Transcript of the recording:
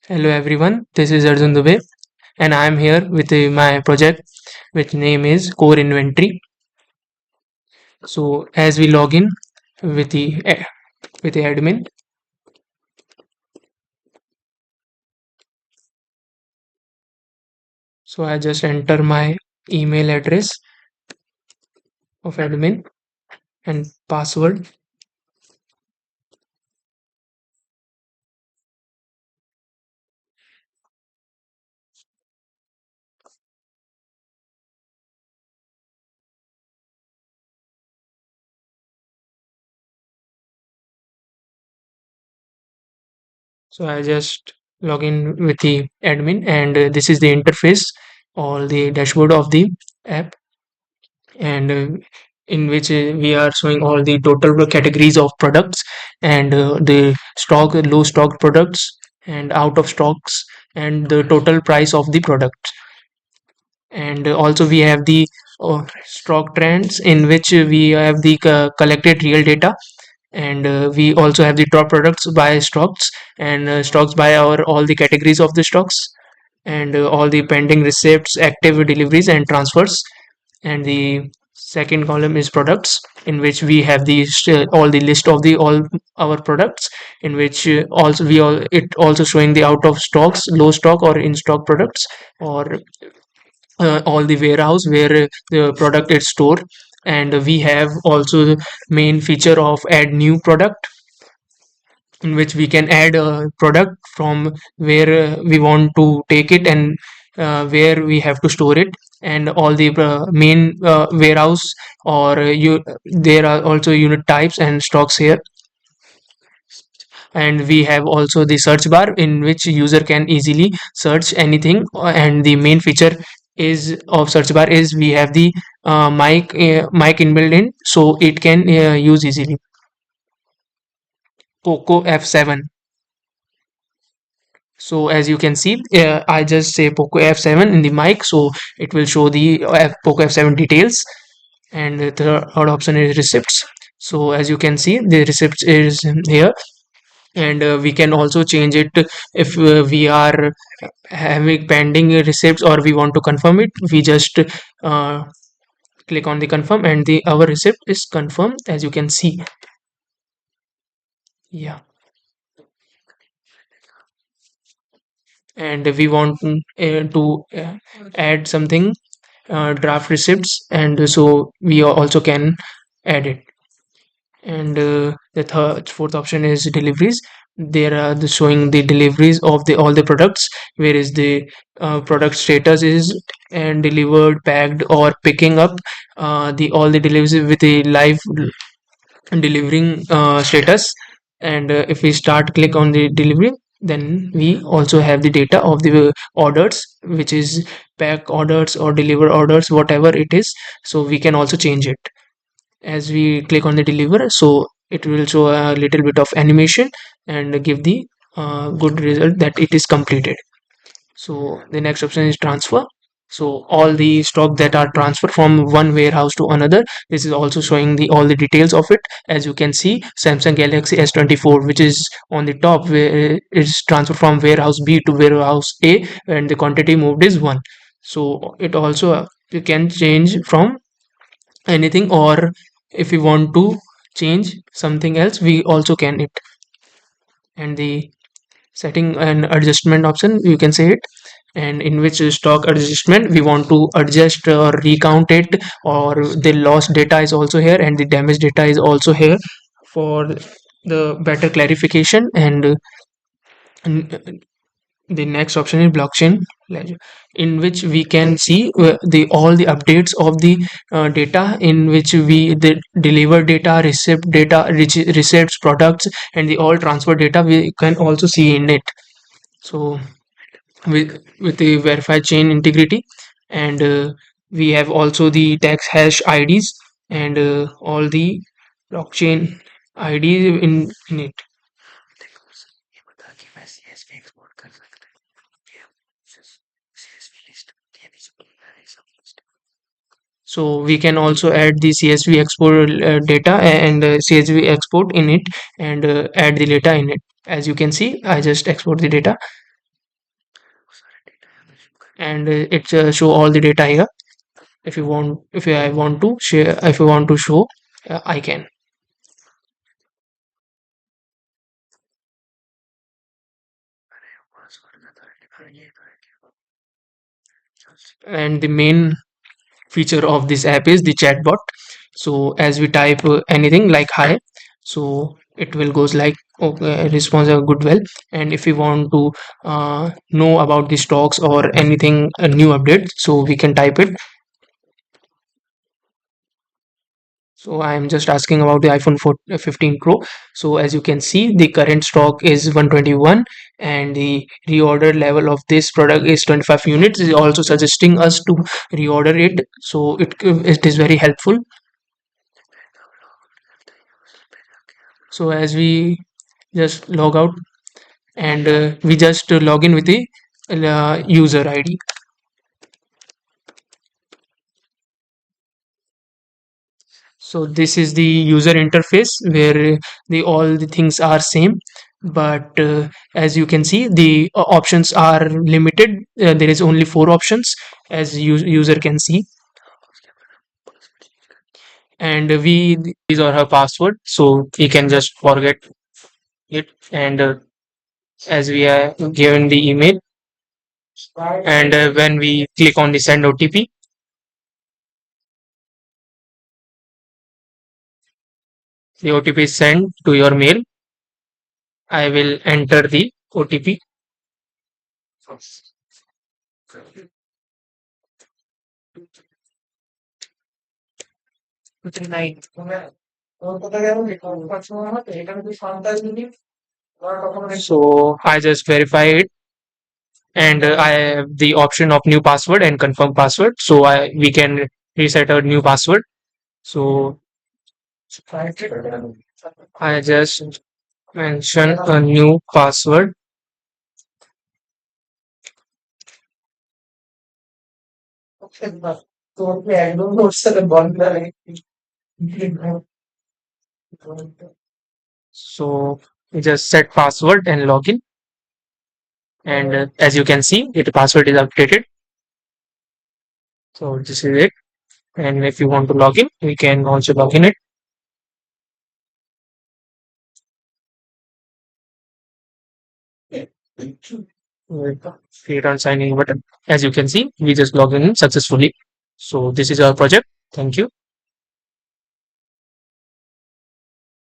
Hello everyone, this is Arjun Dubey and I am here with my project which name is Core Inventory. So as we log in with the admin, so I just enter my email address of admin and password. So I just log in with the admin and this is the interface or the dashboard of the app and in which we are showing all the total categories of products and the stock low stock products and out of stocks and the total price of the product and also we have the stock trends in which we have the collected real data and we also have the top products by stocks and stocks by our all the categories of the stocks and all the pending receipts active deliveries and transfers and the second column is products in which we have the all the list of the all our products in which also we all it also showing the out of stocks low stock or in stock products or all the warehouse where the product is stored and we have also the main feature of add new product in which we can add a product from where we want to take it and where we have to store it and all the main warehouse or there are also unit types and stocks here and we have also the search bar in which user can easily search anything and the main feature is of search bar is we have the mic inbuilt in so it can use easily Poco F7. So as you can see, I just say Poco F7 in the mic, so it will show the Poco F7 details. And the third option is receipts. So as you can see, the receipts is here, and we can also change it if we are having pending receipts or we want to confirm it. We just click on the confirm, and the our receipt is confirmed. As you can see, yeah. And we want to add something draft receipts and so we also can add it and the fourth option is deliveries. There are showing the deliveries of the all the products where is the product status is and delivered packed or picking up the all the deliveries with the live delivering status and if we start click on the delivery then we also have the data of the orders which is pack orders or deliver orders whatever it is so we can also change it as we click on the deliver so it will show a little bit of animation and give the good result that it is completed. So the next option is transfer. So all the stock that are transferred from one warehouse to another, this is also showing the all the details of it. As you can see, Samsung Galaxy S24, which is on the top, where it's transferred from warehouse B to warehouse A, and the quantity moved is one. So it also you can change from anything, or if you want to change something else, we also can it. And the setting and adjustment option, you can say it and in which stock adjustment we want to adjust or recount it or the lost data is also here and the damaged data is also here for the better clarification and the next option is blockchain ledger in which we can see the all the updates of the data in which we the deliver data receipt data receipts products and the all transfer data we can also see in it. So with the verified chain integrity and we have also the tax hash IDs and all the blockchain IDs in it. So we can also add the CSV export data and CSV export in it and add the data in it. As you can see, I just export the data and it show all the data here. If you want, if I want to share, if you want to show, I can. And the main feature of this app is the chatbot. So as we type anything like hi, so it will goes like okay, response a good well. And if we want to know about the stocks or anything a new update, so we can type it. So I am just asking about the iPhone 15 Pro. So as you can see, the current stock is 121, and the reorder level of this product is 25 units. Is also suggesting us to reorder it. So it is very helpful. So as we just log out, and we just log in with the user ID. So this is the user interface where the all the things are same, but as you can see, the options are limited. There is only four options, as user can see, and we these are her password, so we can just forget it. And as we are given the email, and when we click on the send OTP, the OTP is sent to your mail. I will enter the OTP. So I just verify it, and I have the option of new password and confirm password. So I we can reset our new password. So I just mention a new password. So we just set password and login, and as you can see, the password is updated. So this is it. And if you want to log in, we can also log in it. Create on sign in button. As you can see, we just log in successfully. So this is our project. Thank you.